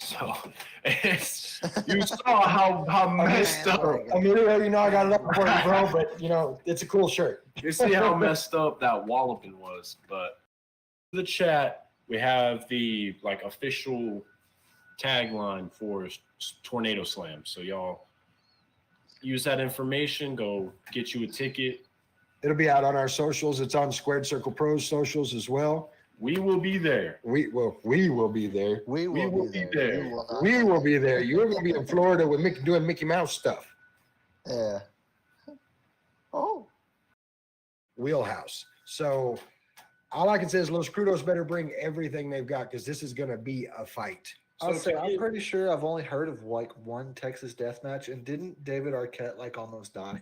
So you saw how messed up. Emilio, I got love for you, bro, but it's a cool shirt. You see how messed up that walloping was. But in the chat, we have the official tagline for Tornado Slam. So y'all use that information. Go get you a ticket. It'll be out on our socials. It's on Squared Circle Pro's socials as well. We will be there. We will be there. We will be there. We will be there. You're going to be in Florida with doing Mickey Mouse stuff. Yeah. Oh. Wheelhouse. So all I can say is Los Crudos better bring everything they've got because this is going to be a fight. I'll say I'm pretty sure I've only heard of one Texas death match, and didn't David Arquette almost die?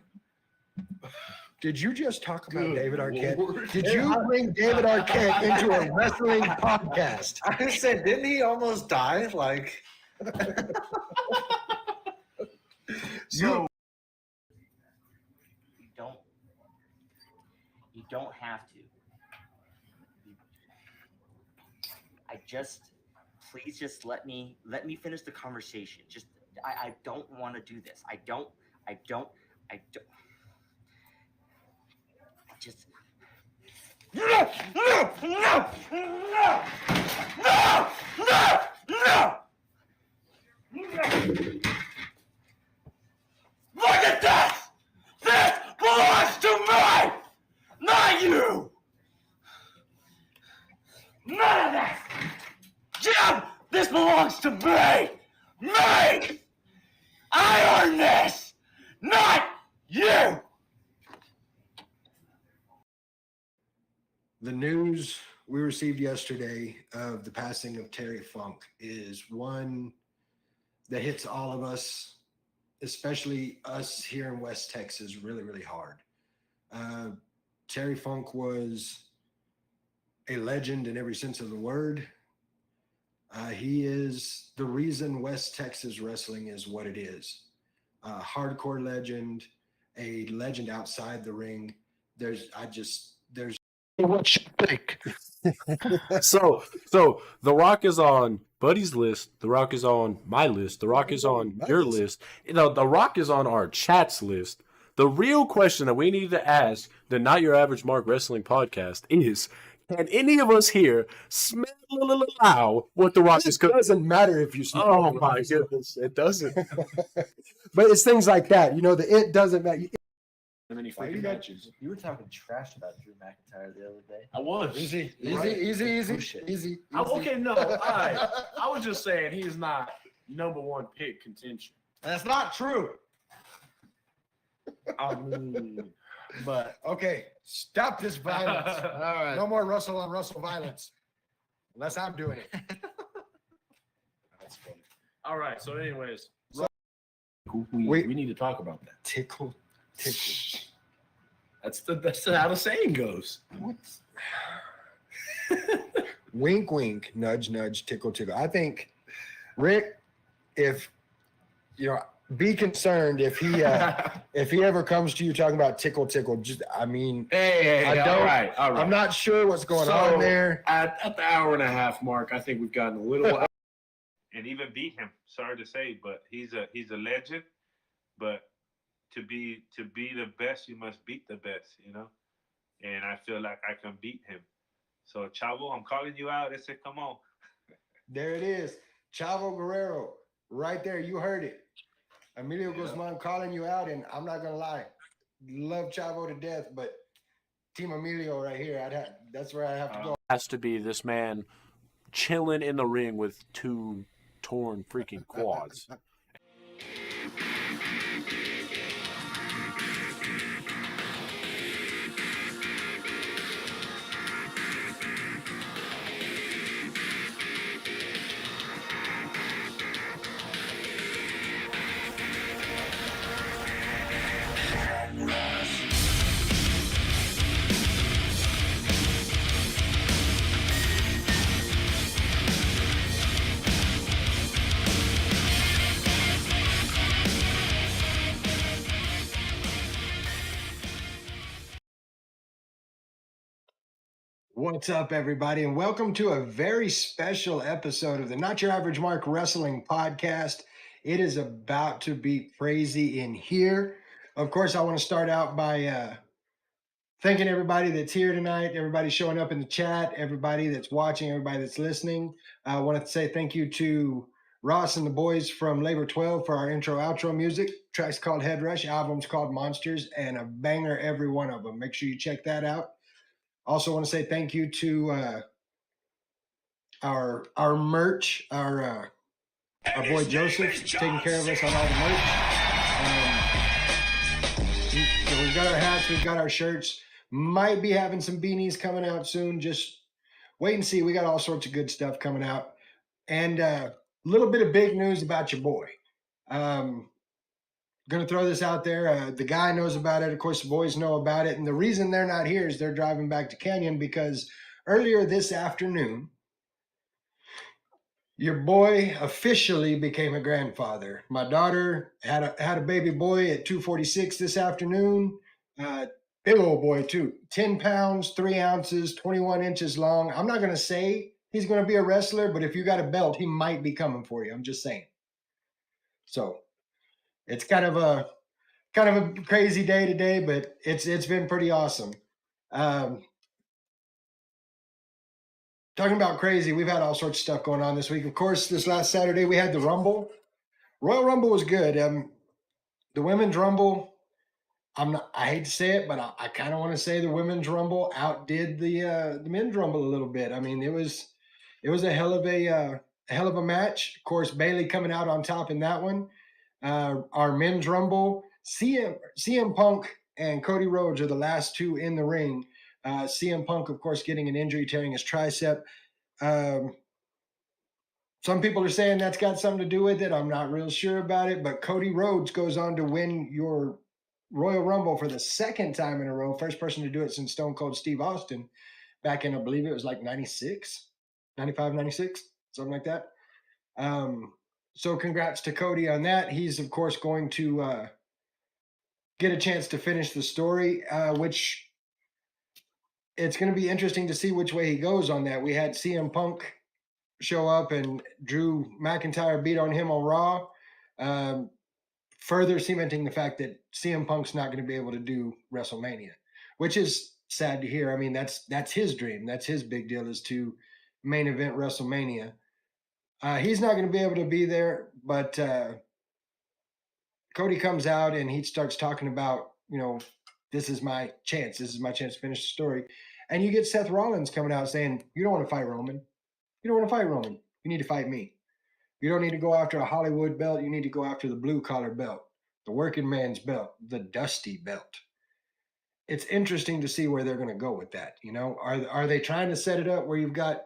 Did you just talk about Good David Arquette? Lord. Did you bring David Arquette into a wrestling podcast? I said, didn't he almost die? So You don't have to. Please just let me finish the conversation. I don't want to do this. I don't. Look at this! This belongs to me! Not you! None of this! Jim, this belongs to me! Me! I earned this! Not you! The news we received yesterday of the passing of Terry Funk is one that hits all of us, especially us here in West Texas, really, really hard. Terry Funk was a legend in every sense of the word. He is the reason West Texas wrestling is what it is. A hardcore legend, a legend outside the ring. There's what you think. So The Rock is on Buddy's list. The Rock is on my list. The Rock is on your list. The Rock is on our chat's list. The real question that we need to ask the Not Your Average Mark Wrestling podcast is, can any of us here smell what The Rock is cooking? It doesn't matter if you smell. Oh my goodness, it doesn't. But it's things like that. It doesn't matter. Many freaking matches. You were talking trash about Drew McIntyre the other day. I was. Easy. Bullshit. Okay, no. I was just saying he's not number one pick contention. That's not true. I mean, but Okay, stop this violence. All right. No more Russell on Russell violence. Unless I'm doing it. that's funny. All right. So, anyways, We- we need to talk about that. Tickle. That's how the saying goes. What? Wink, wink, nudge, nudge, tickle, tickle. I think, Rick, if be concerned if he ever comes to you talking about tickle, tickle. Hey, I don't. all right. I'm not sure what's going on there. At the hour and a half mark, I think we've gotten a little. And even beat him. Sorry to say, but he's a legend. But to be the best, you must beat the best, And I feel like I can beat him. So Chavo, I'm calling you out. I said, come on. There it is, Chavo Guerrero, right there. You heard it. Emilio Guzman calling you out, and I'm not gonna lie, love Chavo to death, but Team Emilio right here. That's where I have to go. Has to be this man chilling in the ring with two torn freaking quads. What's up, everybody, and welcome to a very special episode of the Not Your Average Mark Wrestling Podcast. It is about to be crazy in here. Of course, I want to start out by thanking everybody that's here tonight, everybody showing up in the chat, everybody that's watching, everybody that's listening. I want to say thank you to Ross and the boys from Labor 12 for our intro outro music. Track's called Head Rush, album's called Monsters, and a banger every one of them. Make sure you check that out. Also want to say thank you to our merch, our boy Joseph taking care of us on all the merch. So we've got our hats, we've got our shirts. Might be having some beanies coming out soon. Just wait and see. We got all sorts of good stuff coming out. And a little bit of big news about your boy. Going to throw this out there. The guy knows about it. Of course, the boys know about it. And the reason they're not here is they're driving back to Canyon because earlier this afternoon, your boy officially became a grandfather. My daughter had a baby boy at 2:46 this afternoon. Big old boy, too. 10 pounds, 3 ounces, 21 inches long. I'm not going to say he's going to be a wrestler, but if you got a belt, he might be coming for you. I'm just saying. So it's kind of a crazy day today, but it's been pretty awesome. Talking about crazy, we've had all sorts of stuff going on this week. Of course, this last Saturday we had the Rumble. Royal Rumble was good. The Women's Rumble, I hate to say it, but I kind of want to say the Women's Rumble outdid the Men's Rumble a little bit. I mean, it was a hell of a match. Of course, Bayley coming out on top in that one. Our Men's Rumble, CM Punk and Cody Rhodes are the last two in the ring. CM Punk, of course, getting an injury, tearing his tricep. Some people are saying that's got something to do with it. I'm not real sure about it, but Cody Rhodes goes on to win your Royal Rumble for the second time in a row. First person to do it since Stone Cold Steve Austin back in, I believe it was like 96, 95, 96, something like that. So congrats to Cody on that. He's, of course, going to get a chance to finish the story, which it's going to be interesting to see which way he goes on that. We had CM Punk show up and Drew McIntyre beat on him on Raw, further cementing the fact that CM Punk's not going to be able to do WrestleMania, which is sad to hear. I mean, that's his dream. That's his big deal, is to main event WrestleMania. He's not going to be able to be there, but Cody comes out and he starts talking about, this is my chance. This is my chance to finish the story. And you get Seth Rollins coming out saying, you don't want to fight Roman. You don't want to fight Roman. You need to fight me. You don't need to go after a Hollywood belt. You need to go after the blue-collar belt, the working man's belt, the dusty belt. It's interesting to see where they're going to go with that. Are they trying to set it up where you've got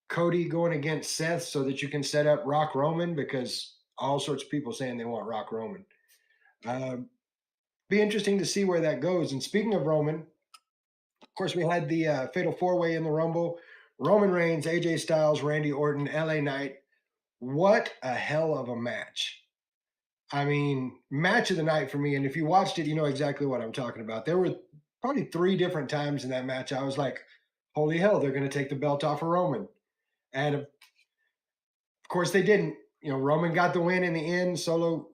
Cody going against Seth so that you can set up Rock Roman? Because all sorts of people saying they want Rock Roman. Be interesting to see where that goes. And speaking of Roman, of course, we had the Fatal 4-Way in the Rumble. Roman Reigns, AJ Styles, Randy Orton, LA Knight. What a hell of a match. I mean, match of the night for me. And if you watched it, you know exactly what I'm talking about. There were probably 3 different times in that match I was like, holy hell, they're going to take the belt off of Roman. And of course they didn't. Roman got the win in the end. Solo's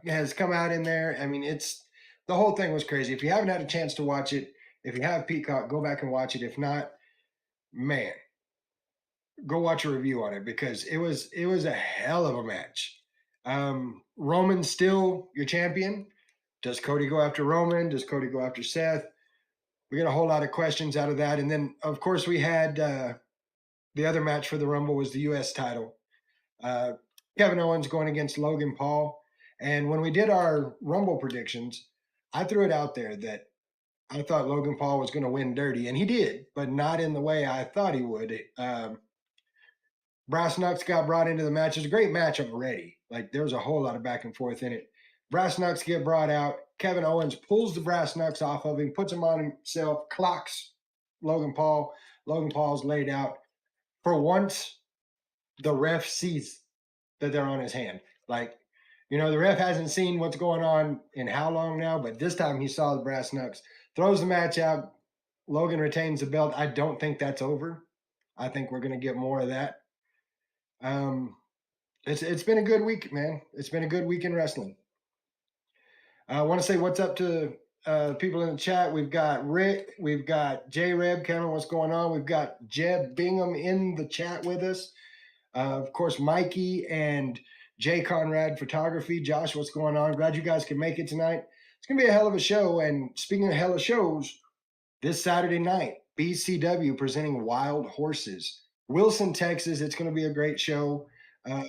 has come out in there. I mean, the whole thing was crazy. If you haven't had a chance to watch it, if you have Peacock, go back and watch it. If not, man, go watch a review on it, because it was a hell of a match. Roman's still your champion. Does Cody go after Roman? Does Cody go after Seth? We got a whole lot of questions out of that. And then, of course, we had the other match for the Rumble was the U.S. title. Kevin Owens going against Logan Paul. And when we did our Rumble predictions, I threw it out there that I thought Logan Paul was going to win dirty, and he did, but not in the way I thought he would. Brass Knucks got brought into the match. It was a great match already. Like, there was a whole lot of back and forth in it. Brass Knucks get brought out. Kevin Owens pulls the Brass Knucks off of him, puts him on himself, clocks Logan Paul. Logan Paul's laid out. For once, the ref sees that they're on his hand. Like, the ref hasn't seen what's going on in how long now, but this time he saw the Brass Knucks. Throws the match out, Logan retains the belt. I don't think that's over. I think we're going to get more of that. It's been a good week, man. It's been a good week in wrestling. I want to say what's up to people in the chat. We've got Rick, we've got J Reb, Cameron, what's going on? We've got Jeb Bingham in the chat with us. Of course, Mikey and Jay Conrad Photography. Josh, what's going on? Glad you guys could make it tonight. It's going to be a hell of a show. And speaking of hell of shows, this Saturday night, BCW presenting Wild Horses. Wilson, Texas. It's going to be a great show.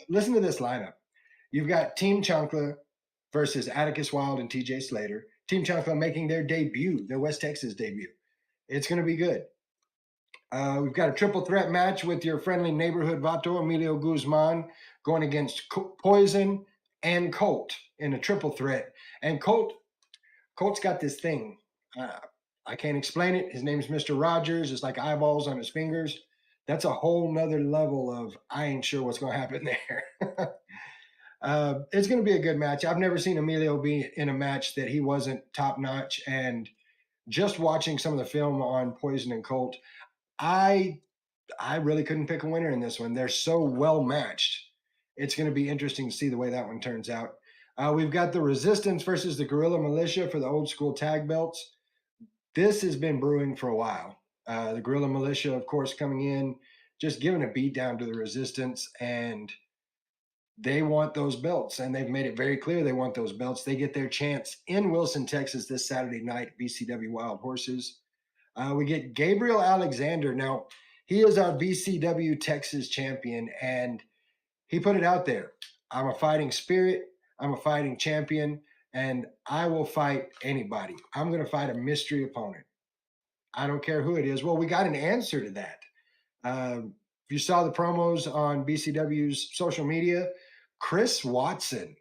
Listen to this lineup. You've got Team Chancla versus Atticus Wild and TJ Slater. Team Chancla making their debut, their West Texas debut. It's going to be good. We've got a triple threat match with your friendly neighborhood Vato, Emilio Guzman, going against Poison and Colt in a triple threat. And Colt's got this thing. I can't explain it. His name's Mr. Rogers. It's like eyeballs on his fingers. That's a whole nother level of I ain't sure what's going to happen there. It's going to be a good match. I've never seen Emilio be in a match that he wasn't top notch. And just watching some of the film on Poison and Colt, I really couldn't pick a winner in this one. They're so well matched. It's going to be interesting to see the way that one turns out. We've got the Resistance versus the Guerrilla Militia for the old school tag belts. This has been brewing for a while. The Guerrilla Militia, of course, coming in, just giving a beat down to the Resistance, and they want those belts, and they've made it very clear they want those belts. They get their chance in Wilson, Texas this Saturday night, BCW Wild Horses. We get Gabriel Alexander. Now, he is our BCW Texas champion, and he put it out there. I'm a fighting spirit. I'm a fighting champion, and I will fight anybody. I'm going to fight a mystery opponent. I don't care who it is. Well, we got an answer to that. If you saw the promos on BCW's social media, Chris Watson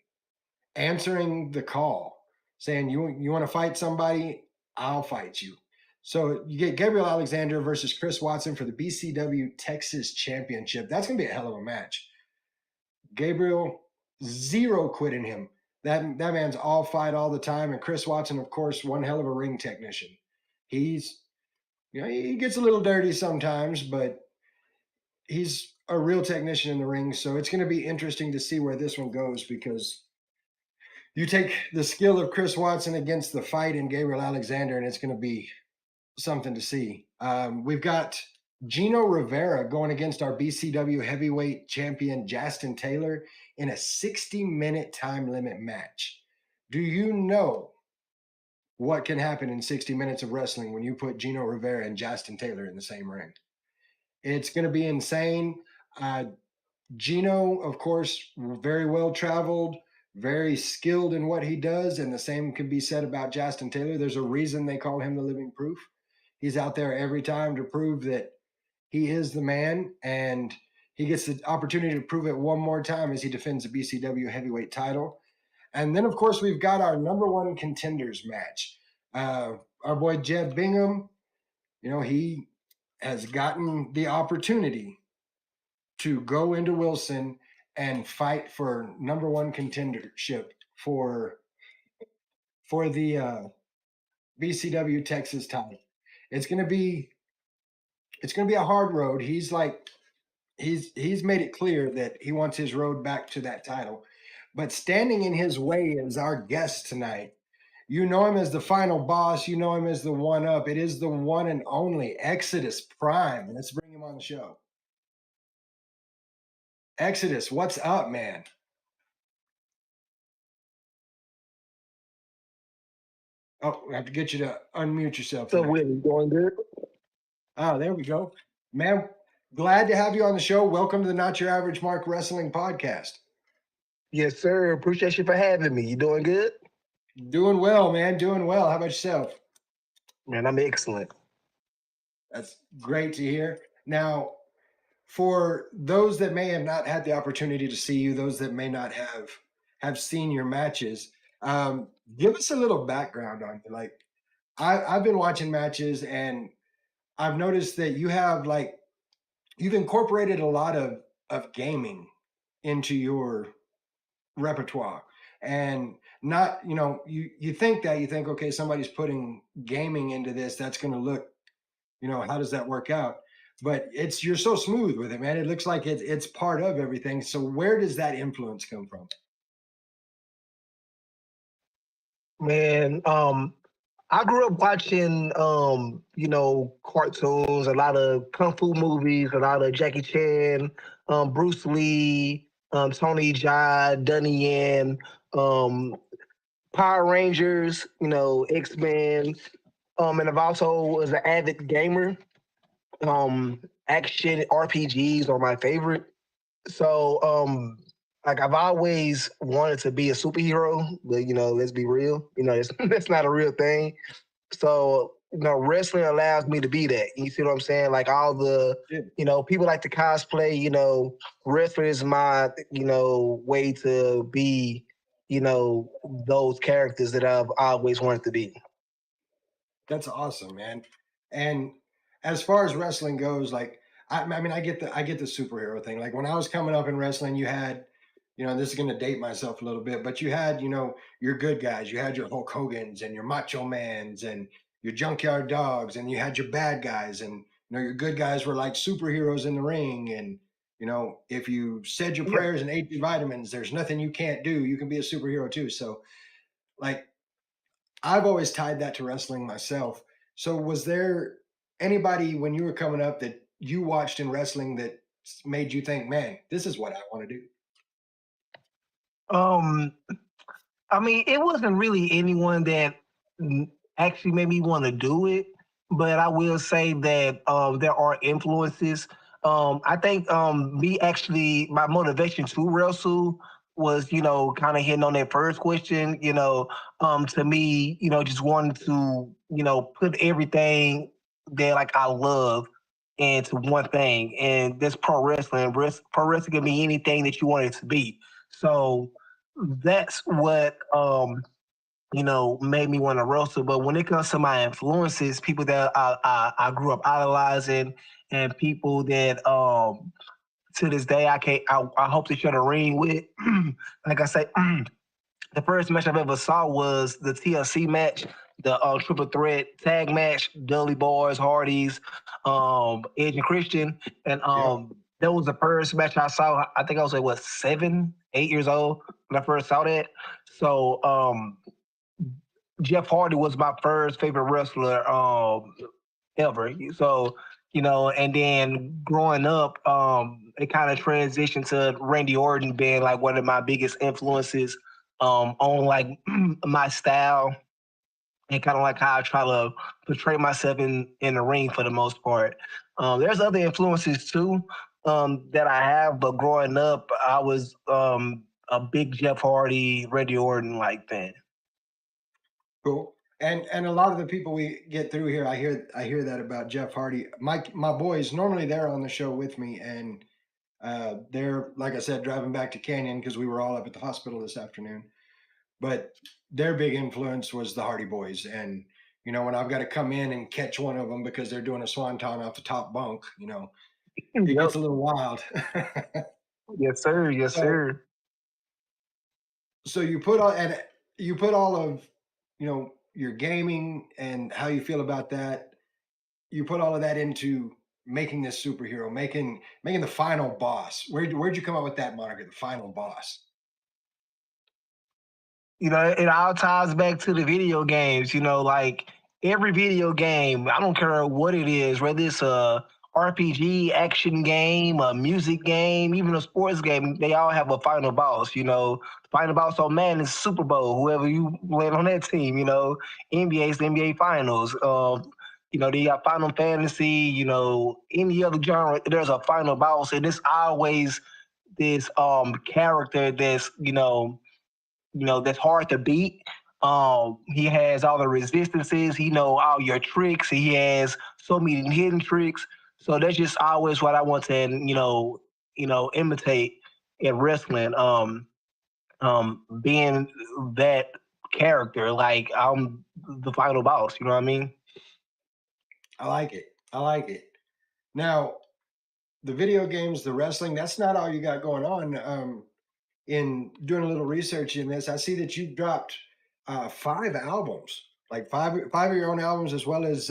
answering the call, saying, you want to fight somebody? I'll fight you. So you get Gabriel Alexander versus Chris Watson for the BCW Texas Championship. That's going to be a hell of a match. Gabriel, zero quit in him. That man's all fight all the time. And Chris Watson, of course, one hell of a ring technician. He gets a little dirty sometimes, but he's a real technician in the ring. So it's going to be interesting to see where this one goes, because you take the skill of Chris Watson against the fight in Gabriel Alexander, and it's going to be something to see. We've got Gino Rivera going against our BCW heavyweight champion, Justin Taylor, in a 60-minute time limit match. Do you know what can happen in 60 minutes of wrestling when you put Gino Rivera and Justin Taylor in the same ring? It's going to be insane. Gino, of course, very well traveled, very skilled in what he does, and the same can be said about Justin Taylor. There's a reason they call him the living proof. He's out there every time to prove that he is the man, and he gets the opportunity to prove it one more time as he defends the BCW heavyweight title. And then, of course, we've got our number one contenders match. Our boy Jeb Bingham, he has gotten the opportunity to go into Wilson and fight for number one contendership for the BCW Texas title. It's going to be a hard road. He's made it clear that he wants his road back to that title. But standing in his way is our guest tonight. You know him as the final boss. You know him as the one-up. It is the one and only Exodus Prime. Let's bring him on the show. Exodus, what's up, man? Oh, I have to get you to unmute yourself. So, Willie, going good? Oh, there we go. Man, glad to have you on the show. Welcome to the Not Your Average Mark Wrestling Podcast. Yes, sir. Appreciate you for having me. You doing good? Doing well, man. Doing well. How about yourself? Man, I'm excellent. That's great to hear. Now, for those that may have not had the opportunity to see you, those that may not have seen your matches, give us a little background on you. Like, I've been watching matches, and I've noticed that you've incorporated a lot of gaming into your repertoire. And not, you think, okay, somebody's putting gaming into this, that's going to look how does that work out? But you're so smooth with it, man. It looks like it's part of everything. So where does that influence come from? Man, I grew up watching, cartoons, a lot of kung fu movies, a lot of Jackie Chan, Bruce Lee, Tony Jaa, Donnie Yen, um, Power Rangers, X Men, and I've also was an avid gamer. Action RPGs are my favorite. So, like I've always wanted to be a superhero, but let's be real, that's not a real thing. So, wrestling allows me to be that. You see what I'm saying? Like all the, people like to cosplay, wrestling is my, way to be, those characters that I've always wanted to be. That's awesome, man. And as far as wrestling goes, like I mean, I get the superhero thing. Like when I was coming up in wrestling, you had, this is gonna date myself a little bit, but you had, your good guys, you had your Hulk Hogan's and your Macho Man's and your Junkyard Dogs, and you had your bad guys, and your good guys were like superheroes in the ring. And if you said your prayers and ate your vitamins, there's nothing you can't do. You can be a superhero too. So, like, I've always tied that to wrestling myself. So was there anybody when you were coming up that you watched in wrestling that made you think, man, this is what I want to do? Um, I mean, it wasn't really anyone that actually made me want to do it, but I will say that there are influences. I think my motivation to wrestle was, kind of hitting on that first question, to me, just wanting to, put everything that like I love into one thing, and that's pro wrestling. Pro wrestling can be anything that you want it to be. So that's what made me want to wrestle. But when it comes to my influences, people that I grew up idolizing, and people that to this day I hope to share the ring with. Like I say, the first match I've ever saw was the TLC match, the triple threat tag match, Dudley Boys, Hardys, Edge and Christian, and that was the first match I saw. I think I was like 7, 8 years old when I first saw that. So Jeff Hardy was my first favorite wrestler ever. So, and then growing up, it kind of transitioned to Randy Orton being like one of my biggest influences on like my style and kind of like how I try to portray myself in the ring for the most part. There's other influences too that I have, but growing up, I was a big Jeff Hardy, Randy Orton like fan. Cool. And a lot of the people we get through here, I hear that about Jeff Hardy. My boys, normally they're on the show with me, and they're, like I said, driving back to Canyon because we were all up at the hospital this afternoon. But their big influence was the Hardy Boys. And when I've got to come in and catch one of them because they're doing a swanton off the top bunk, it gets a little wild. Yes, sir. Yes, sir. So you put all of your gaming and how you feel about that. You put all of that into making this superhero, making the final boss. Where'd you come up with that moniker, the final boss? It all ties back to the video games. Like every video game, I don't care what it is, whether it's a RPG, action game, a music game, even a sports game, they all have a final boss. Final boss on Madden is Super Bowl, whoever you land on that team. NBA's the NBA Finals. They got Final Fantasy. Any other genre, there's a final boss, and it's always this character that's that's hard to beat. He has all the resistances. He know all your tricks. He has so many hidden tricks. So that's just always what I want to, imitate in wrestling. Being that character, like I'm the final boss. You know what I mean? I like it. I like it. Now, the video games, the wrestling, that's not all you got going on. In doing a little research in this, I see that you dropped 5 albums, like five of your own albums, as well as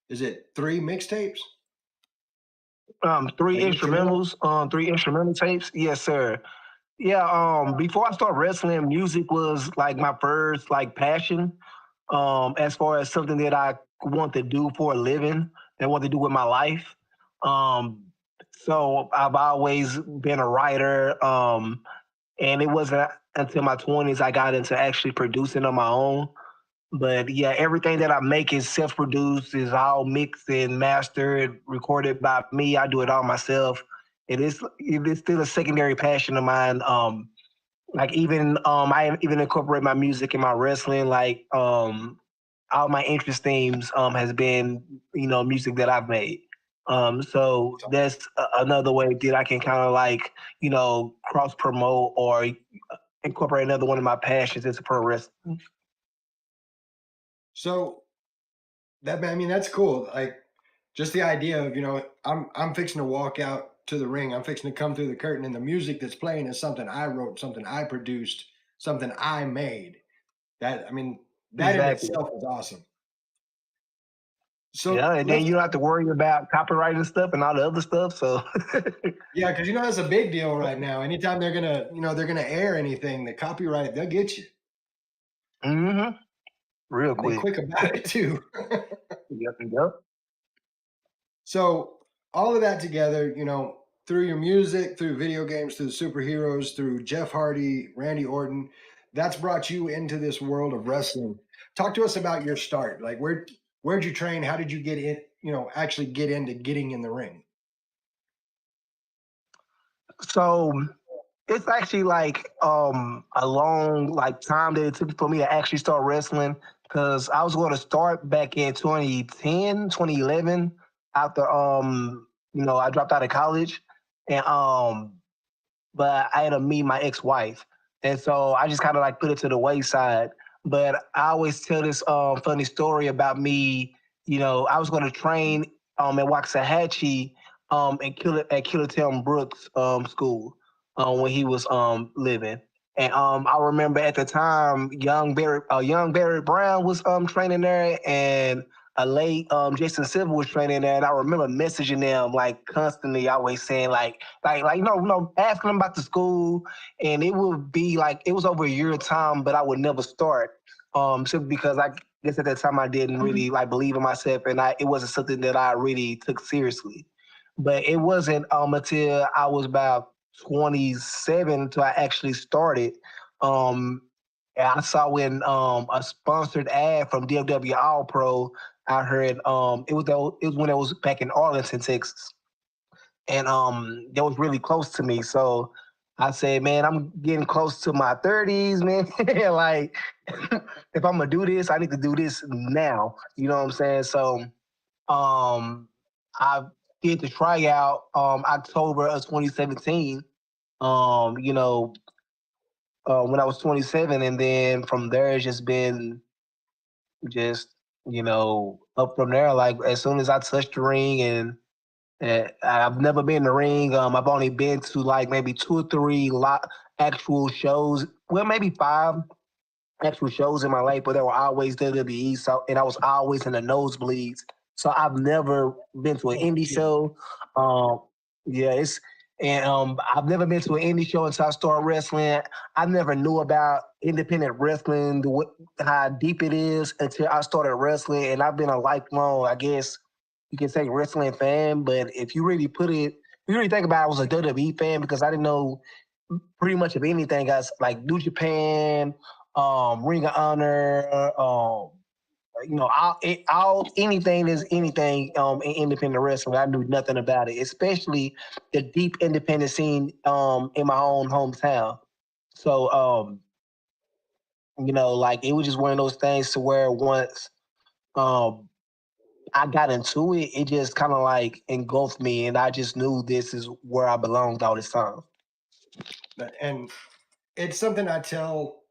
is it 3 mixtapes? Three Like instrumental? instrumentals, 3 instrumental tapes. Yes, sir. Yeah, before I started wrestling, music was like my first like passion. As far as something that I want to do for a living and want to do with my life. Um, so I've always been a writer. And it wasn't until my 20s I got into actually producing on my own. But yeah, everything that I make is self-produced, is all mixed and mastered, recorded by me. I do it all myself. It is still a secondary passion of mine. Like even I even incorporate my music in my wrestling. Like all my interest themes has been music that I've made. So that's another way that I can kind of like cross promote or incorporate another one of my passions into pro wrestling. So I mean, that's cool. Like just the idea of, I'm fixing to walk out to the ring. I'm fixing to come through the curtain, and the music that's playing is something I wrote, something I produced, something I made. That I mean, that in Exactly. itself is awesome. So Yeah, and then you don't have to worry about copyright and stuff and all the other stuff. So yeah, because that's a big deal right now. Anytime they're gonna air anything, the copyright, they'll get you. hmm real And they quick. quick about it too. Yep. So all of that together, through your music, through video games, through superheroes, through Jeff Hardy, Randy Orton, that's brought you into this world of wrestling. Talk to us about your start. Like where'd you train? How did you get in, actually get into getting in the ring? So it's actually like a long like time that it took for me to actually start wrestling because I was going to start back in 2010, 2011 after I dropped out of college and but I had to meet my ex-wife. And so I just kind of like put it to the wayside. But I always tell this funny story about me. I was going to train at Waxahachie at Killer Town Brooks school when he was living. And I remember at the time, young Barry Brown was training there, and a late Jason Silver was training there. And I remember messaging them like constantly, always saying asking them about the school, and it would be like it was over a year of time, but I would never start. Simply because I guess at that time I didn't really like believe in myself, and it wasn't something that I really took seriously. But it wasn't until I was about 27 until I actually started. And I saw when a sponsored ad from DFW All Pro. I heard it was when it was back in Arlington, Texas, and that was really close to me. So I said, man, I'm getting close to my 30s, man. Like, if I'm gonna do this, I need to do this now. You know what I'm saying? So I did the tryout October of 2017. When I was 27, and then from there it's just been just up from there. Like as soon as I touched the ring, and I've never been in the ring. I've only been to like maybe 2 or 3 actual shows. Well, maybe 5 actual shows in my life, but they were always WWE. So, and I was always in the nosebleeds. So I've never been to an indie show. Yeah, I've never been to an indie show until I started wrestling. I never knew about independent wrestling, how deep it is until I started wrestling, and I've been a lifelong, I guess you can say, wrestling fan. But if you really think about it, I was a WWE fan because I didn't know pretty much of anything else like New Japan, Ring of Honor, anything is anything in independent wrestling. I knew nothing about it, especially the deep independent scene in my own hometown. So like it was just one of those things to where once I got into it, it just kind of like engulfed me, and I just knew this is where I belonged all this time. And it's something I tell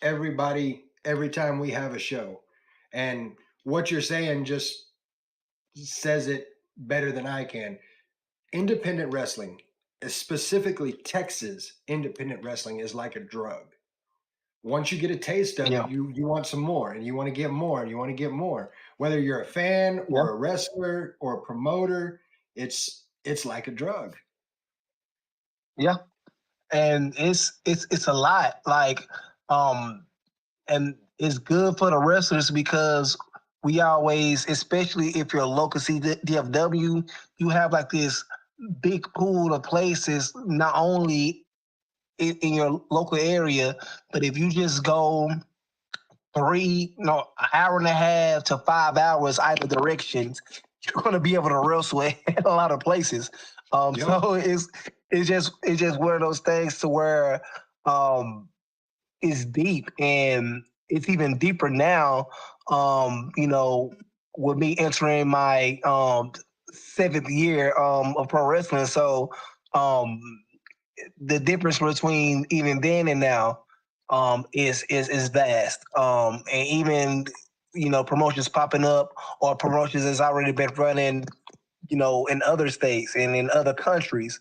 everybody every time we have a show. And what you're saying just says it better than I can. Independent wrestling, specifically Texas independent wrestling, is like a drug. Once you get a taste of Yeah. it, you want some more, and you want to get more, and you want to get more. Whether you're a fan or a wrestler or a promoter, it's like a drug. Yeah, and it's a lot. Like, and it's good for the wrestlers because we always, especially if you're a local DFW, you have like this big pool of places, not only in your local area, but if you just go an hour and a half to 5 hours either directions, you're going to be able to wrestle at a lot of places. Yep. So it's just one of those things to where it's deep, and it's even deeper now. With me entering my 7th year of pro wrestling, so the difference between even then and now is vast. And even promotions popping up or promotions that's already been running, in other states and in other countries.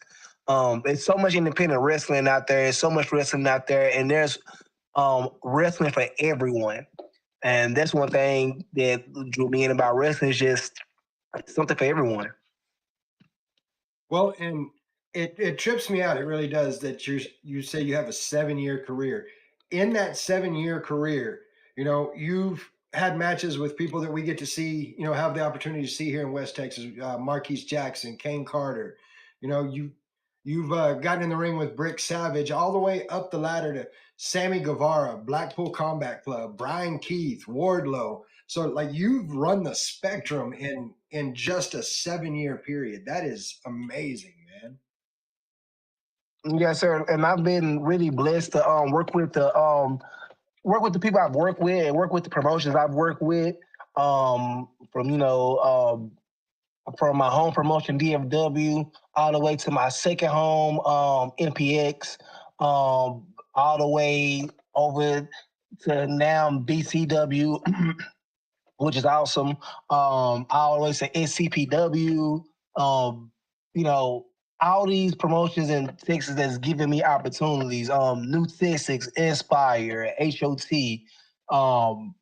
There's so much independent wrestling out there. There's so much wrestling out there, and there's wrestling for everyone. And that's one thing that drew me in about wrestling, is just something for everyone. Well, and it trips me out. It really does that you say you have a 7-year career. In that 7-year career, you've had matches with people that we get to see, have the opportunity to see here in West Texas. Marquise Jackson, Kane Carter. You've gotten in the ring with Brick Savage, all the way up the ladder to Sammy Guevara, Blackpool Combat Club, Brian Keith, Wardlow. So like you've run the spectrum in just a 7-year period. That is amazing, man. Yes, sir. And I've been really blessed to work with the people I've worked with and work with the promotions I've worked with. From my home promotion DFW all the way to my second home MPX, all the way over to now BCW, which is awesome. All the way to SCPW. All these promotions in Texas that's giving me opportunities. New Texas, Inspire, HOT. I'm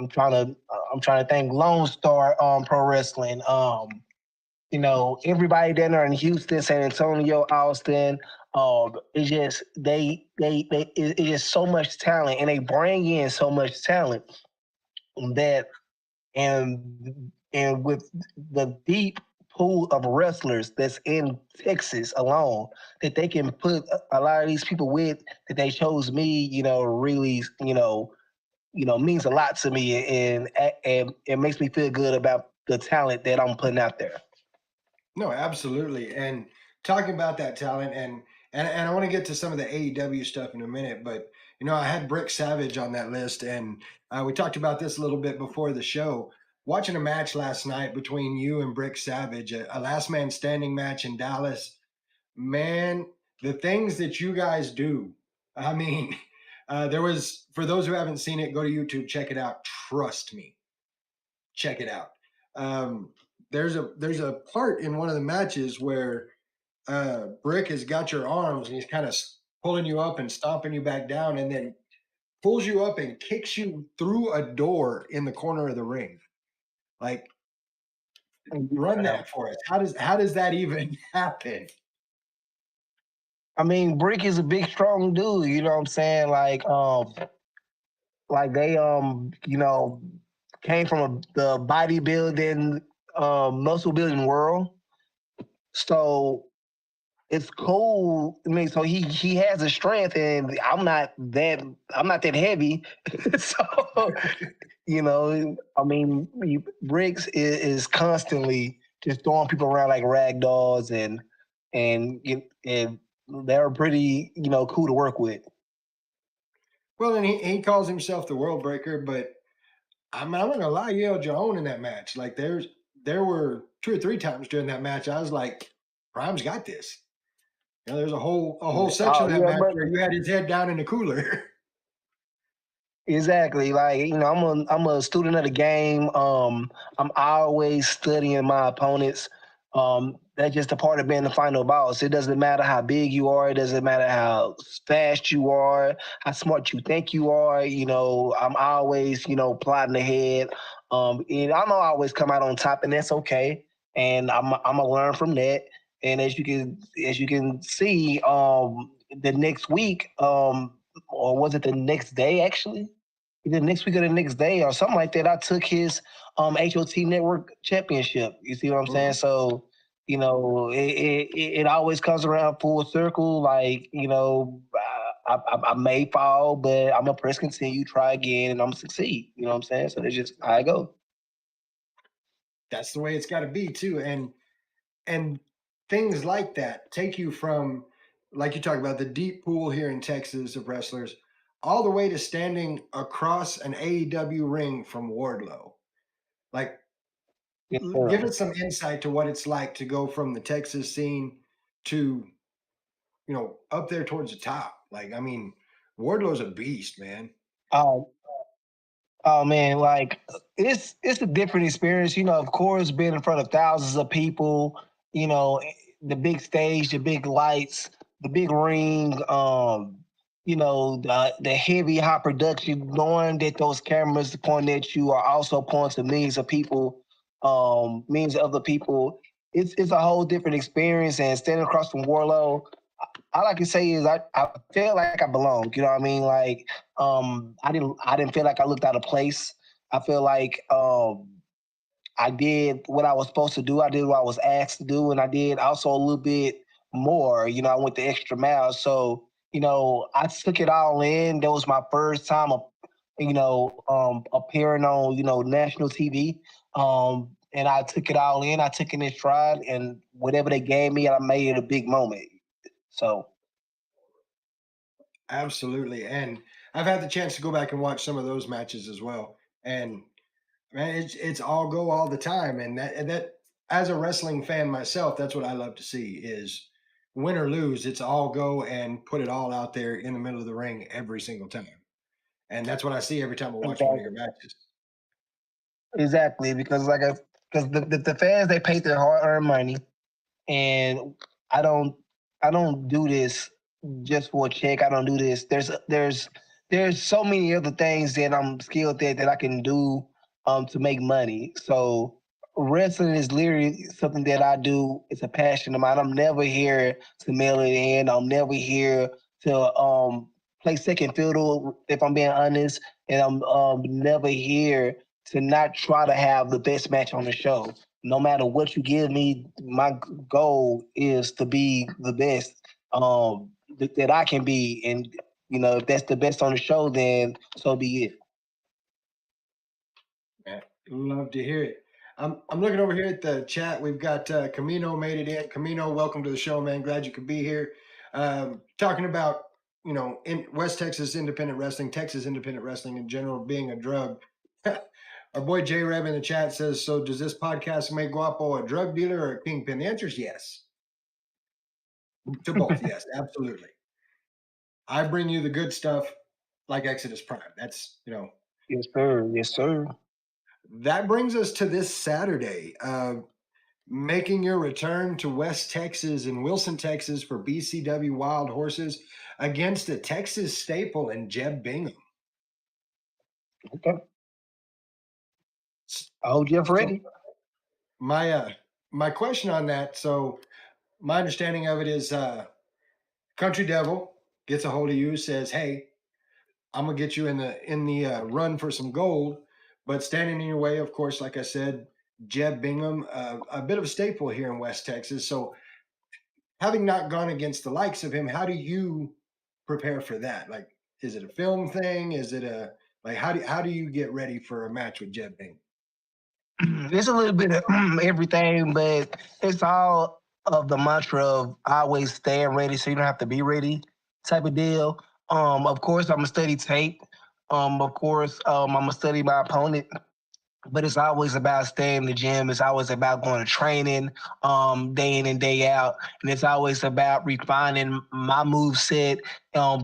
trying to think. Lone Star Pro Wrestling. Everybody down there in Houston, San Antonio, Austin. It's just it's just so much talent, and they bring in so much talent that and with the deep pool of wrestlers that's in Texas alone, that they can put a lot of these people with, that they chose me, really, means a lot to me, and it makes me feel good about the talent that I'm putting out there. No, absolutely. And talking about that talent, and I want to get to some of the AEW stuff in a minute, but I had Brick Savage on that list, and we talked about this a little bit before the show. Watching a match last night between you and Brick Savage, a last man standing match in Dallas, man, the things that you guys do. I mean, there was, for those who haven't seen it, go to YouTube, check it out. Trust me, check it out. There's a part in one of the matches where Brick has got your arms and he's kind of pulling you up and stomping you back down, and then pulls you up and kicks you through a door in the corner of the ring. Like, run that for us. How does that even happen? I mean, Brick is a big, strong dude. You know what I'm saying? Like they came from the bodybuilding, muscle building world. So it's cool. I mean, so he has a strength, and I'm not that heavy. So I mean, Briggs is constantly just throwing people around like rag dolls, and they're pretty cool to work with. Well, and he calls himself the World Breaker, but I'm not gonna lie, you held your own in that match. Like there were 2 or 3 times during that match I was like, Prime's got this. There's a whole section of that match where you had his head down in the cooler. Exactly. Like, I'm a student of the game. I'm always studying my opponents. that's just a part of being the final boss. It doesn't matter how big you are. It doesn't matter how fast you are, how smart you think you are. I'm always, plotting ahead. And I'm always come out on top, and that's okay. And I'm gonna learn from that. And as you can see, the next week, or was it the next day actually? Either next week or the next day or something like that, I took his HOT Network Championship. You see what I'm saying? So, it always comes around full circle. Like, I may fall, but I'm gonna press continue, try again, and I'm gonna succeed. You know what I'm saying? So that's just how I go. That's the way it's got to be too. And things like that take you from, like you talk about, the deep pool here in Texas of wrestlers, all the way to standing across an AEW ring from Wardlow. Like, Yes, give sir. us some insight to what it's like to go from the Texas scene to, up there towards the top. Like, I mean, Wardlow's a beast, man. Oh man, like it's a different experience. Of course, being in front of thousands of people, the big stage, the big lights, the big ring, the heavy high production, knowing that those cameras pointing at you are also pointing to millions of people, millions of other people. It's a whole different experience. And standing across from Warlow, all I can say is I feel like I belong. You know what I mean? Like, I didn't feel like I looked out of place. I feel like I did what I was supposed to do. I did what I was asked to do, and I did also a little bit more. I went the extra mile. So, I took it all in. That was my first time, appearing on, national TV. And I took it all in. I took it in stride, and whatever they gave me, I made it a big moment. So. Absolutely. And I've had the chance to go back and watch some of those matches as well. And man, it's all go all the time. And that as a wrestling fan myself, that's what I love to see is win or lose, it's all go and put it all out there in the middle of the ring every single time. And that's what I see every time I watch one of your matches. Exactly, because because the fans, they pay their hard earned money, and I don't do this just for a check. I don't do this. There's so many other things that I'm skilled at that I can do to make money. So wrestling is literally something that I do. It's a passion of mine. I'm never here to mail it in. I'm never here to play second fiddle, if I'm being honest. And I'm never here to not try to have the best match on the show. No matter what you give me, my goal is to be the best that I can be. And, if that's the best on the show, then so be it. Man, love to hear it. I'm looking over here at the chat. We've got Camino made it in. Camino, welcome to the show, man. Glad you could be here. Talking about, in West Texas independent wrestling, Texas independent wrestling in general being a drug. Our boy J Reb in the chat says, so does this podcast make Guapo a drug dealer or a kingpin? The answer is yes. To both, yes, absolutely. I bring you the good stuff like Exodus Prime. That's, Yes, sir. Yes, sir. That brings us to this Saturday, making your return to West Texas and Wilson, Texas for BCW Wild Horses against a Texas staple in Jeb Bingham. Okay. Oh, Jeff ready. My question on that, so my understanding of it is Country Devil gets a hold of you, says, hey, I'm gonna get you in the run for some gold, but standing in your way, of course, like I said, Jeb Bingham, a bit of a staple here in West Texas. So having not gone against the likes of him, how do you prepare for that? Like, is it a film thing? Is it how do you get ready for a match with Jeb Bingham? It's a little bit of everything, but it's all of the mantra of always staying ready so you don't have to be ready type of deal. Of course, I'm going to study tape. Of course, I'm going to study my opponent. But it's always about staying in the gym. It's always about going to training day in and day out. And it's always about refining my move set,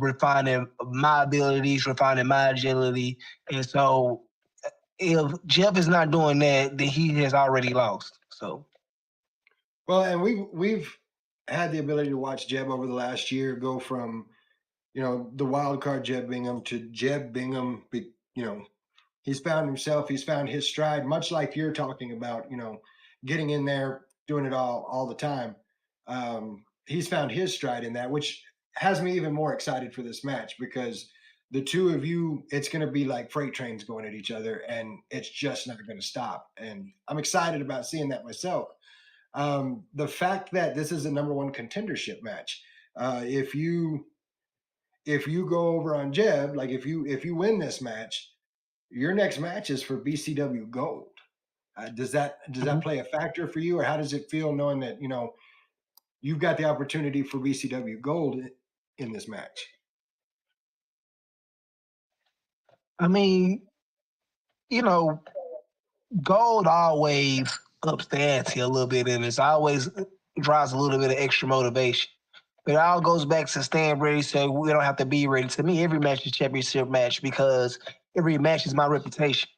refining my abilities, refining my agility. And so if Jeff is not doing that, then he has already lost. So Well, and we've had the ability to watch Jeb over the last year go from, the wild card Jeb Bingham to Jeb Bingham. He's found himself. He's found his stride, much like you're talking about. Getting in there, doing it all the time. He's found his stride in that, which has me even more excited for this match because the two of you, it's going to be like freight trains going at each other, and it's just not going to stop. And I'm excited about seeing that myself. The fact that this is a number one contendership match, if you go over on Jeb, like if you win this match, your next match is for BCW Gold. Does that play a factor for you, or how does it feel knowing that you've got the opportunity for BCW Gold in this match? I mean, gold always ups the ante a little bit, and it's always drives a little bit of extra motivation. But it all goes back to staying ready, so we don't have to be ready. To me, every match is a championship match because every match is my reputation.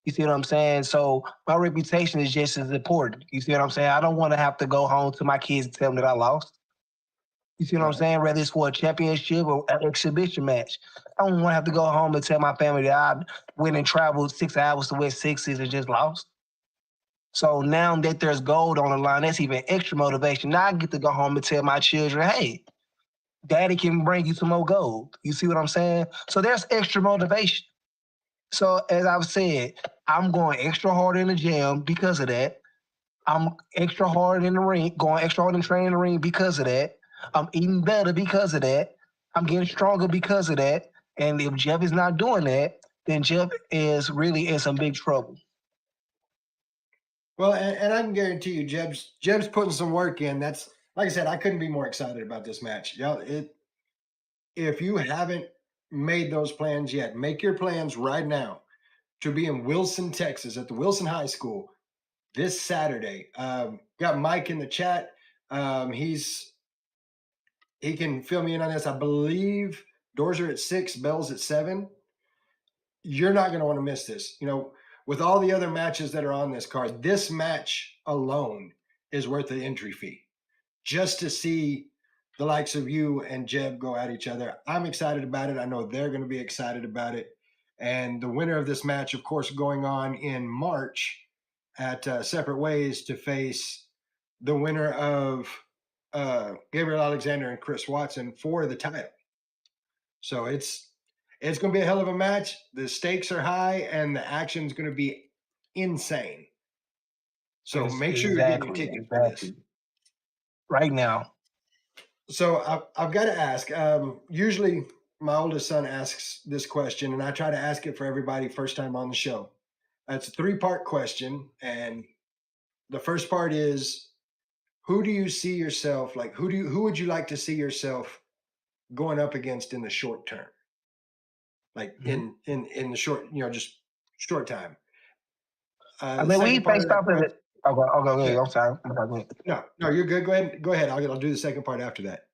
You see what I'm saying? So my reputation is just as important. You see what I'm saying? I don't want to have to go home to my kids and tell them that I lost. You see what I'm saying? Whether it's for a championship or an exhibition match. I don't want to have to go home and tell my family that I went and traveled 6 hours to West Texas and just lost. So now that there's gold on the line, that's even extra motivation. Now I get to go home and tell my children, hey, daddy can bring you some more gold. You see what I'm saying? So there's extra motivation. So as I've said, I'm going extra hard in the gym because of that. I'm extra hard in the ring, going extra hard in training in the ring because of that. I'm eating better because of that. I'm getting stronger because of that. And if Jeff is not doing that, then Jeff is really in some big trouble. Well, and I can guarantee you, Jeb's putting some work in. That's like I said, I couldn't be more excited about this match. If you haven't made those plans yet, make your plans right now to be in Wilson, Texas, at the Wilson High School this Saturday. Got Mike in the chat. He can fill me in on this. I believe doors are at 6, bells at 7. You're not going to want to miss this. With all the other matches that are on this card, this match alone is worth the entry fee. Just to see the likes of you and Jeb go at each other. I'm excited about it. I know they're going to be excited about it. And the winner of this match, of course, going on in March at Separate Ways to face the winner of Gabriel Alexander and Chris Watson for the title. So it's going to be a hell of a match. The stakes are high and the action's going to be insane. So make sure you're getting your ticket for this right now. So I've got to ask. Usually, my oldest son asks this question, and I try to ask it for everybody first time on the show. It's a 3-part question, and the first part is, who do you see yourself like? Who would you like to see yourself going up against in the short term? Like in the short, just short time. I mean, we faced off of it. Okay. I'm sorry. No, you're good. Go ahead. I'll do the second part after that.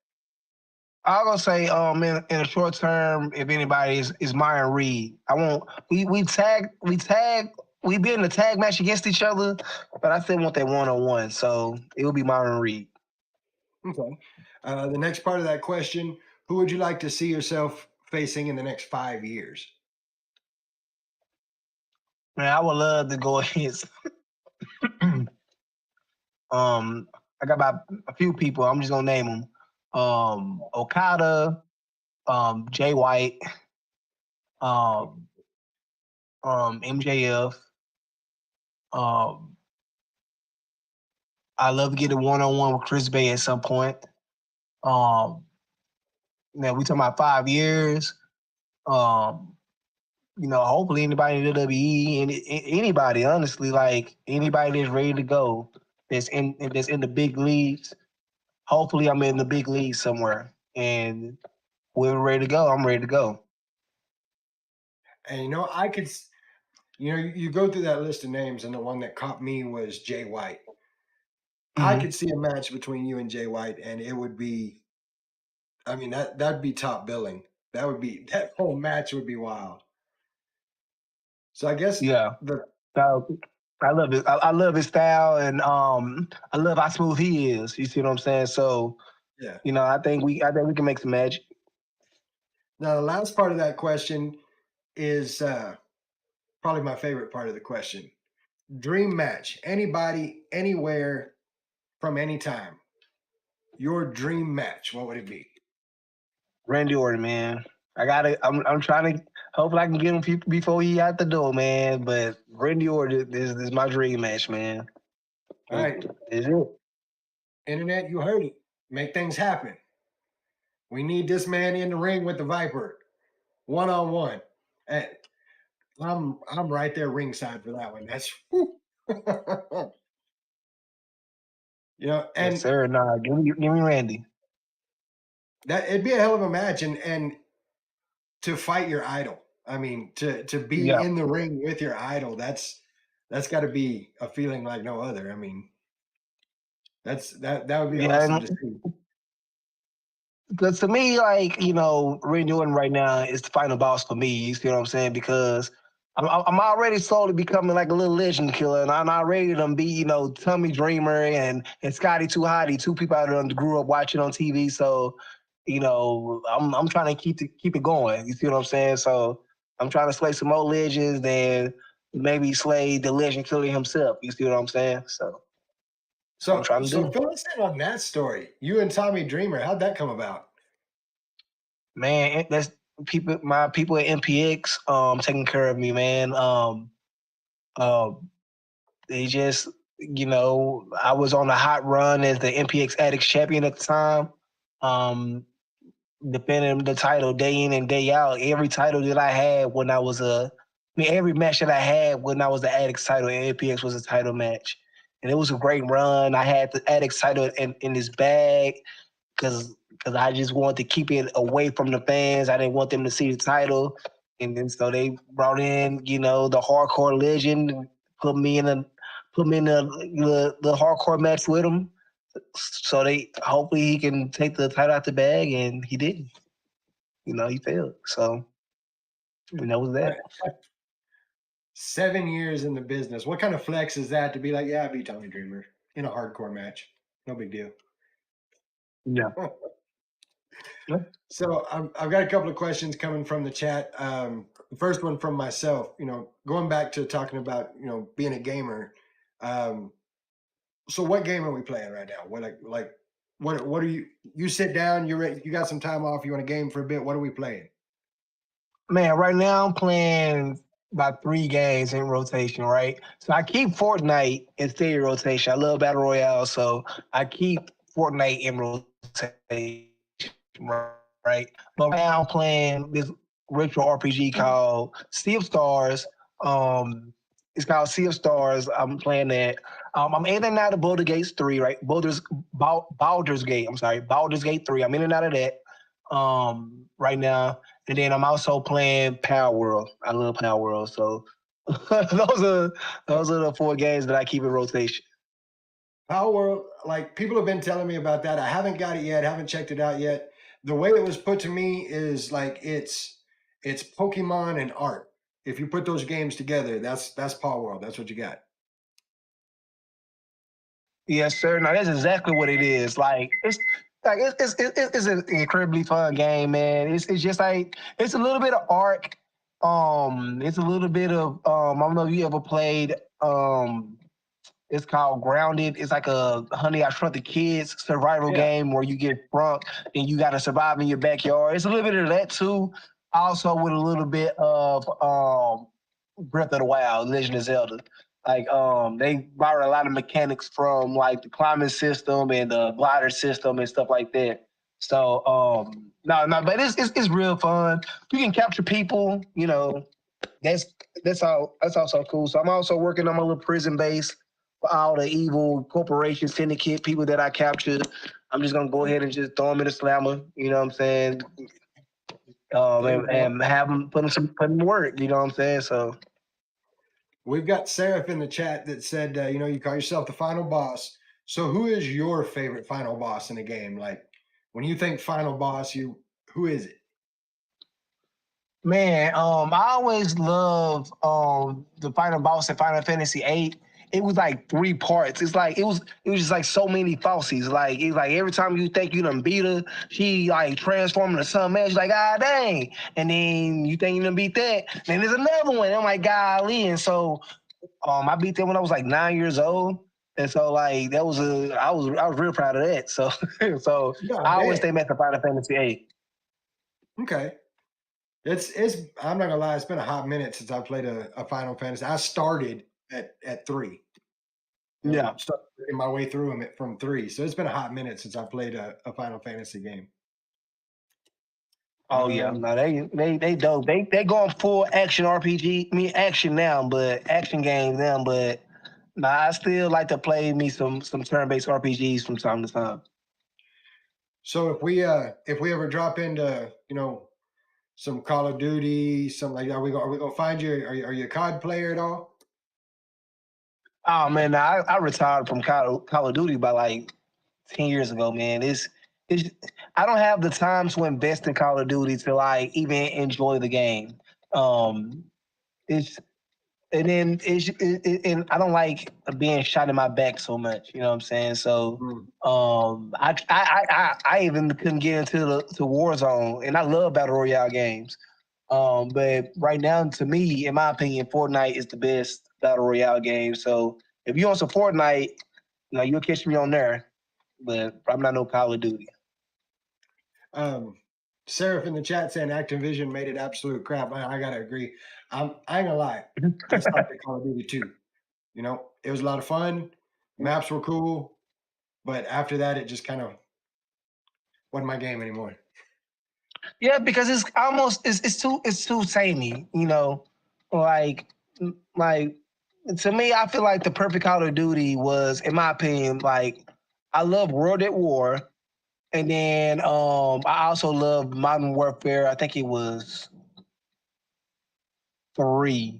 I'll go say, in a short term, if anybody is Myron Reed. We been in a tag match against each other, but I still want that 1-on-1. So it will be Myron Reed. Okay. The next part of that question: who would you like to see yourself facing in the next 5 years? Man, I would love to go against. I got about a few people. I'm just gonna name them. Okada, Jay White, MJF. I love to get a 1-on-1 with Chris Bay at some point. Now we talking about 5 years. Hopefully anybody in the WWE and anybody, honestly, like anybody that's ready to go, that's in the big leagues. Hopefully I'm in the big leagues somewhere, and we're ready to go. I'm ready to go. And I could, you go through that list of names, and the one that caught me was Jay White. Mm-hmm. I could see a match between you and Jay White, and it would be, that'd be top billing. That whole match would be wild. So I guess I love it. I love his style, and I love how smooth he is. You see what I'm saying? So, Yeah. I think we can make some magic. Now, the last part of that question is probably my favorite part of the question. Dream match. Anybody, anywhere, from any time. Your dream match. What would it be? Randy Orton, man. I'm trying to. Hopefully, I can get him before he out the door, man. But Randy Orton is my dream match, man. All right. Is it? Internet, you heard it. Make things happen. We need this man in the ring with the Viper, 1-on-1. And I'm right there ringside for that one. That's and Yes, sir. Nah, give me Randy. that it'd be a hell of a match, and to fight your idol. I mean, to be in the ring with your idol, that's got to be a feeling like no other. I mean, that would be awesome to see. Because to me, like, Randy Orton right now is the final boss for me. You see what I'm saying? Because I'm already slowly becoming like a little legend killer, and I'm already done be, Tommy Dreamer and Scotty 2 Hotty, two people I done grew up watching on TV. So, I'm trying to keep it going. You see what I'm saying? So I'm trying to slay some more legends and maybe slay the legend killer himself. You see what I'm saying? So I'm trying to do. Fill us in on that story. You and Tommy Dreamer, how'd that come about? Man, that's my people at MPX taking care of me, man. They just, I was on a hot run as the MPX Addicts champion at the time. Defending the title day in and day out. Every title that I had when I was every match that I had when I was the Addicts title at MPX was a title match. And it was a great run. I had the Addicts title in this bag because I just wanted to keep it away from the fans. I didn't want them to see the title. And then so they brought in, the hardcore legend, put me in the hardcore match with him. So hopefully he can take the title out the bag, and he didn't. He failed. So that was that. 7 years in the business. What kind of flex is that to be like, yeah, I beat Tommy Dreamer in a hardcore match? No big deal. Yeah. So I've got a couple of questions coming from the chat. The first one from myself, going back to talking about, being a gamer. So what game are we playing right now? What are you sit down, you're ready, you got some time off, you want to game for a bit. What are we playing? Man, right now I'm playing about 3 games in rotation, right? So I keep Fortnite in steady rotation. I love Battle Royale, so I keep Fortnite in rotation, right? But now I'm playing this retro RPG called Sea of Stars. It's called Sea of Stars. I'm playing that. I'm in and out of Baldur's Gate 3, right? Baldur's Gate. I'm sorry, Baldur's Gate 3. I'm in and out of that right now. And then I'm also playing Power World. I love Power World. So those are the 4 games that I keep in rotation. Power World, like people have been telling me about that. I haven't got it yet. Haven't checked it out yet. The way it was put to me is like it's Pokemon and art. If you put those games together, that's Power World. That's what you got. Yes, sir. Now that's exactly what it is. Like it's an incredibly fun game, man. It's just like it's a little bit of Ark. It's a little bit of I don't know if you ever played it's called Grounded. It's like a Honey, I Shrunk the Kids survival game where you get drunk and you got to survive in your backyard. It's a little bit of that too. Also with a little bit of Breath of the Wild, Legend of Zelda. Like they borrow a lot of mechanics from like the climbing system and the glider system and stuff like that. So but it's real fun. You can capture people, that's also cool. So I'm also working on my little prison base for all the evil corporation syndicate people that I captured. I'm just gonna go ahead and just throw them in a slammer, you know what I'm saying? And have them put in work, you know what I'm saying? So we've got Seraph in the chat that said, you call yourself the final boss. So who is your favorite final boss in a game? Like when you think final boss, who is it? Man, I always love the final boss in Final Fantasy VIII. it was like 3 parts. It's like it was just like so many falsies. Like it's like every time you think you done beat her, she like transformed into something else. You're like, ah dang. And then you think you done beat that. Then there's another one. I'm like, golly. And so I beat that when I was like 9 years old. And so like I was real proud of that. So so God I always damn. stay back to Final Fantasy 8. Okay. It's I'm not gonna lie, it's been a hot minute since I played a Final Fantasy. I started at 3. Yeah. Started working my way through them from 3. So it's been a hot minute since I played a Final Fantasy game. Oh yeah, no, they dope. They going full action RPG. I mean action now, but action games now, but nah, I still like to play me some turn-based RPGs from time to time. So if we ever drop into, some Call of Duty, something like that, are we gonna find you? Are you a COD player at all? Oh man, nah, I retired from Call of Duty by like 10 years ago, man. It's I don't have the time to invest in Call of Duty to like even enjoy the game. It's and then and I don't like being shot in my back so much. You know what I'm saying? So I even couldn't get into to Warzone, and I love battle royale games. But right now, to me, in my opinion, Fortnite is the best battle royale game. So if you on some Fortnite, you'll catch me on there. But I'm not no Call of Duty. Seraph in the chat saying Activision made it absolute crap. I gotta agree. I ain't gonna lie. I stopped at Call of Duty 2. It was a lot of fun. Maps were cool, but after that, it just kind of wasn't my game anymore. Yeah, because it's almost it's too samey. Like to me, I feel like the perfect Call of Duty was, in my opinion, like I love World at War. And then I also love Modern Warfare. I think it was 3.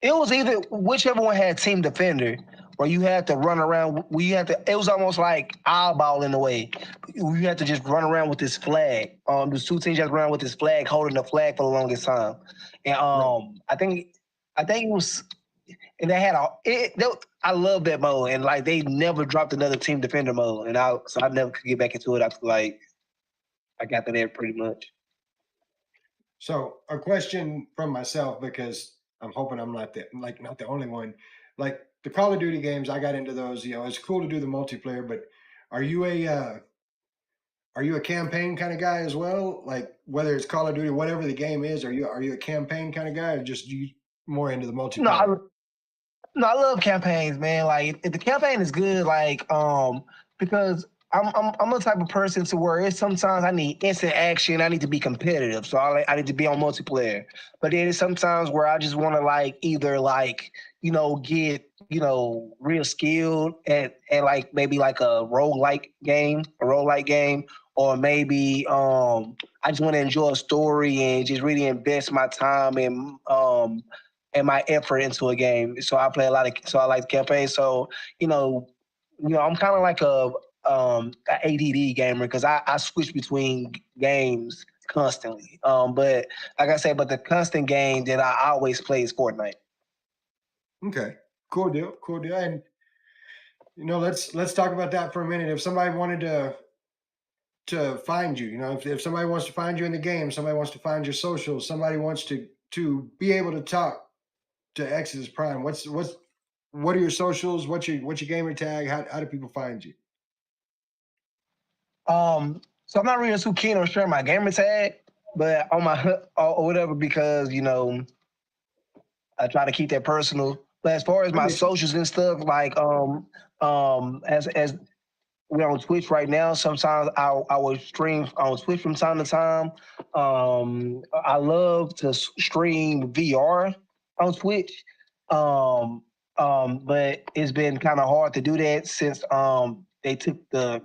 It was either whichever one had Team Defender, where you had to run around. It was almost like eyeball in a way. You had to just run around with this flag. There's 2 teams that run around with this flag, holding the flag for the longest time. And I think it was. And they had I love that mode, and like they never dropped another Team Defender mode, and I never could get back into it after like I got to there pretty much. So a question from myself, because I'm hoping I'm not the only one. Like the Call of Duty games, I got into those. It's cool to do the multiplayer, but are you a campaign kind of guy as well? Like whether it's Call of Duty, whatever the game is, are you a campaign kind of guy, or just you more into the multiplayer? No, I love campaigns, man. Like if the campaign is good, like because I'm the type of person to where it's sometimes I need instant action. I need to be competitive, so I need to be on multiplayer. But then it's sometimes where I just want to like either like get real skilled at like maybe like a roguelike game, or maybe I just want to enjoy a story and just really invest my time and my effort into a game. So I play so I like the campaign. So, I'm kind of like a ADD gamer because I switch between games constantly. But like I said, the constant game that I always play is Fortnite. Okay, cool deal. And let's talk about that for a minute. If somebody wanted to find you, if somebody wants to find you in the game, somebody wants to find your socials, somebody wants to be able to talk to Exodus Prime, what are your socials? What's your gamer tag? How do people find you? So I'm not really too keen on sharing my gamer tag, but on my or whatever, because I try to keep that personal. But as far as my socials and stuff, like as we're on Twitch right now, sometimes I will stream on Twitch from time to time. I love to stream VR on Twitch. But it's been kind of hard to do that since they took the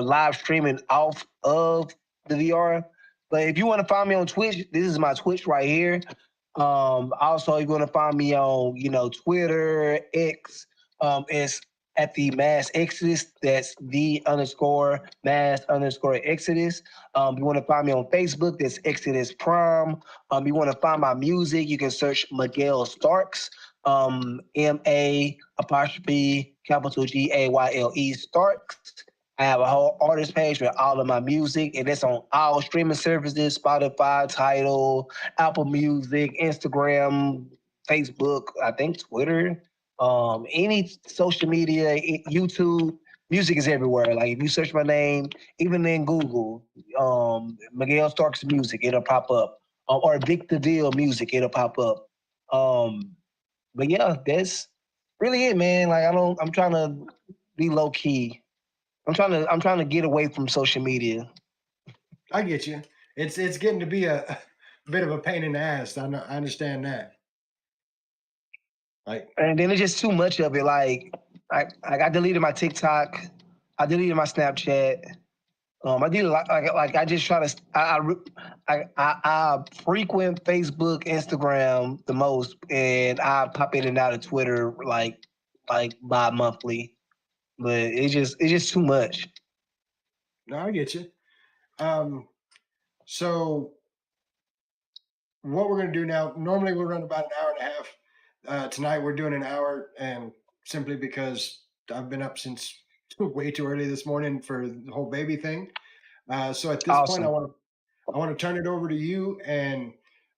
live streaming off of the VR. But if you want to find me on Twitch, this is my Twitch right here. Also, if you want to find me on, Twitter, X, it's at the Mass Exodus. That's _Mass_Exodus. You want to find me on Facebook, that's Exodus Prime. You want to find my music, you can search Miguel Starks. MA''Gayle Starks. I have a whole artist page with all of my music, and it's on all streaming services: Spotify, Tidal, Apple Music, Instagram, Facebook, I think Twitter, any social media, YouTube. Music is everywhere. Like if you search my name, even in Google, Miguel Starks music, it'll pop up. Or Victor Deal music, it'll pop up. But yeah, that's really it, man. Like I'm trying to be low key. I'm trying to get away from social media. I get you. It's getting to be a bit of a pain in the ass. I understand that. Like, And then it's just too much of it. Like I deleted my TikTok, I deleted my Snapchat. I did a lot. Like I just try to. I frequent Facebook, Instagram the most, and I pop in and out of Twitter like bi-monthly. But it's just too much. no, I get you. So what we're gonna do now? Normally we run about an hour and a half. Tonight we're doing an hour, and simply because I've been up since way too early this morning for the whole baby thing. So at this Awesome. point, I want to turn it over to you, and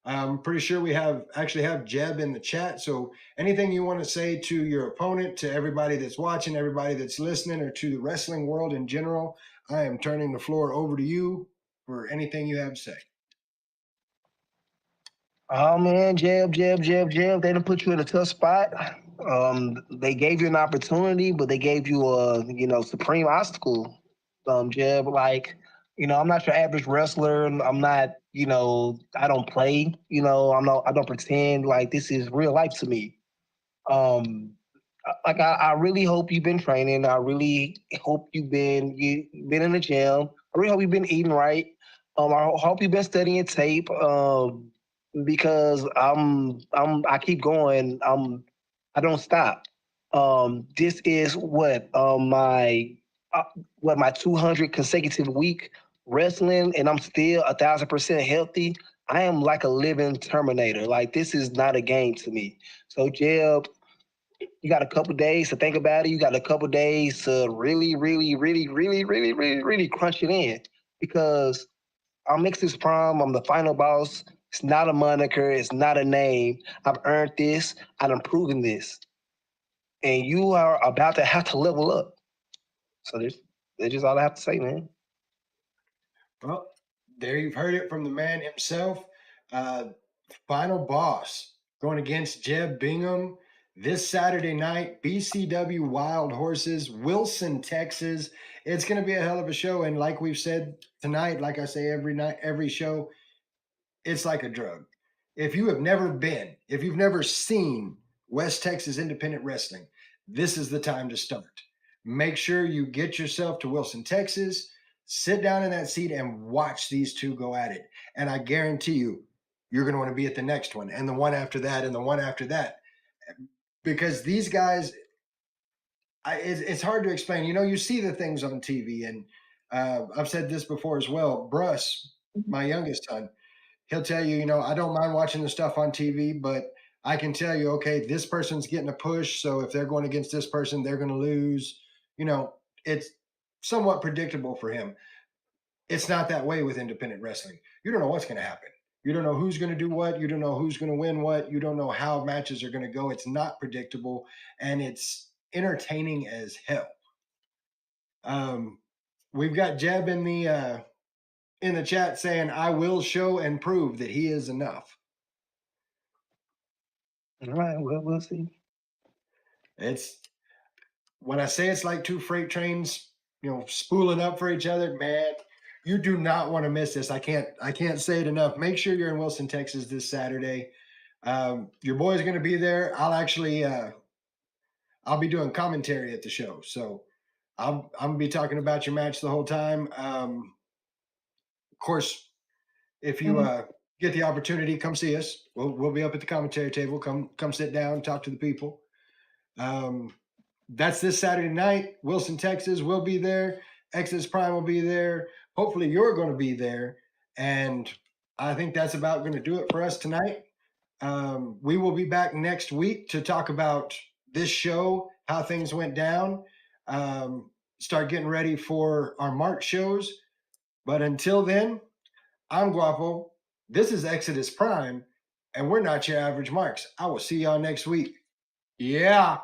I'm pretty sure we actually have Jeb in the chat. So anything you want to say to your opponent, to everybody that's watching, everybody that's listening, or to the wrestling world in general, I am turning the floor over to you for anything you have to say. Oh man, Jeb. They didn't put you in a tough spot. They gave you an opportunity, but they gave you a supreme obstacle. Jeb, like, I'm not your average wrestler. I'm not, I don't play. I don't pretend. Like, this is real life to me. Like I really hope you've been training. I really hope you've been in the gym. I really hope you've been eating right. I hope you've been studying tape. Because I keep going. I don't stop. This is my 200 consecutive week wrestling, and I'm still 1,000% healthy. I am like a living Terminator. Like, this is not a game to me. So Jeb, you got a couple days to think about it. You got a couple days to really, really, really, really, really, really, really crunch it in, because I'm Mix's Prime. I'm the final boss. It's not a moniker. It's not a name. I've earned this. I'm proven this. And you are about to have to level up. So that's just all I have to say, man. Well, there you've heard it from the man himself. Final boss going against Jeb Bingham this Saturday night, BCW Wild Horses, Wilson, Texas. It's going to be a hell of a show. And like we've said tonight, like I say every night, every show, it's like a drug. If you've never seen West Texas independent wrestling, this is the time to start. Make sure you get yourself to Wilson, Texas, sit down in that seat and watch these two go at it. And I guarantee you're going to want to be at the next one, and the one after that, and the one after that. Because these guys, it's hard to explain. You see the things on TV, and I've said this before as well. Bruss, my youngest son, he'll tell you, I don't mind watching the stuff on TV, but I can tell you, okay, this person's getting a push, so if they're going against this person, they're going to lose. It's somewhat predictable for him. It's not that way with independent wrestling. You don't know what's going to happen. You don't know who's going to do what. You don't know who's going to win what. You don't know how matches are going to go. It's not predictable, and it's entertaining as hell. We've got Jeb in the chat saying, "I will show and prove that he is enough." All right, well, we'll see. It's when I say it's like two freight trains, spooling up for each other, man. You do not want to miss this. I can't say it enough. Make sure you're in Wilson, Texas this Saturday. Your boy's going to be there. I'll be doing commentary at the show, so I'm going to be talking about your match the whole time. Of course, if you get the opportunity, come see us. We'll be up at the commentary table. Come sit down, talk to the people. That's this Saturday night. Wilson, Texas. We'll be there. Exodus Prime will be there. Hopefully you're going to be there. And I think that's about going to do it for us tonight. We will be back next week to talk about this show, how things went down, start getting ready for our March shows. But until then, I'm Guapo. This is Exodus Prime, and we're not your average marks. I will see y'all next week. Yeah.